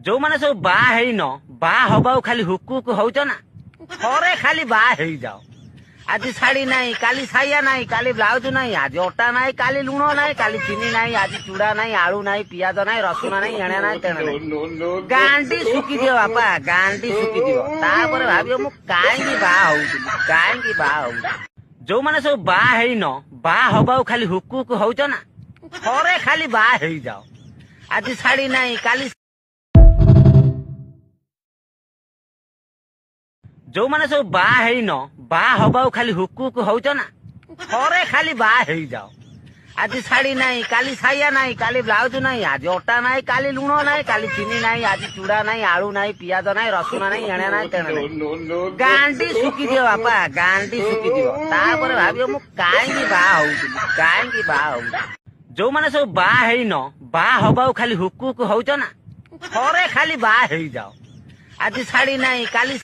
जो माने सब बा हेन बा हबाऊ खाली हुक होच ना थरे खाली बा हे जाओ। आज शाड़ी नाई काली साया नाई काली ब्लाउज नाई आज अटा नाई काली लुण नाई काली चीनी नाई आज चूड़ा नाई आलू नाई पियाज नाई रसुण नाई एणे नाई तेणे नाई गांडी सुकी दियो बापा गांडी सुकी दियो तापर भाबियो मु काहेंगी बा होउतिली काहेंगी बा होउतिली। जो माने सब बा हेन बा हबाऊ खाली हुक होच ना थरे खाली बा हे जाओ। आज शाड़ी नाई काली जो माने सब बा हेन बा हबाऊ खाली हुक होच ना थरे खाली बा हे जाओ। आज शाड़ी नाई काली साया नाई काली ब्लाउज नाई आज अटा नाई काली लुण नाई काली चीनी नाई आज चूड़ा नाई आलू नाई पियाज नाई रसुण नाई एणे नाई तेणे नाई गांडी सुकी दियो बापा गांडी सुकी दियो तापर भाबियो मु काहेंगी बा होउतिली काहेंगी बा होउतिली। जो माने सब बा हेन बा हबाऊ खाली हुक होच ना थरे खाली बा हे जाओ। आज शाड़ी नाई काली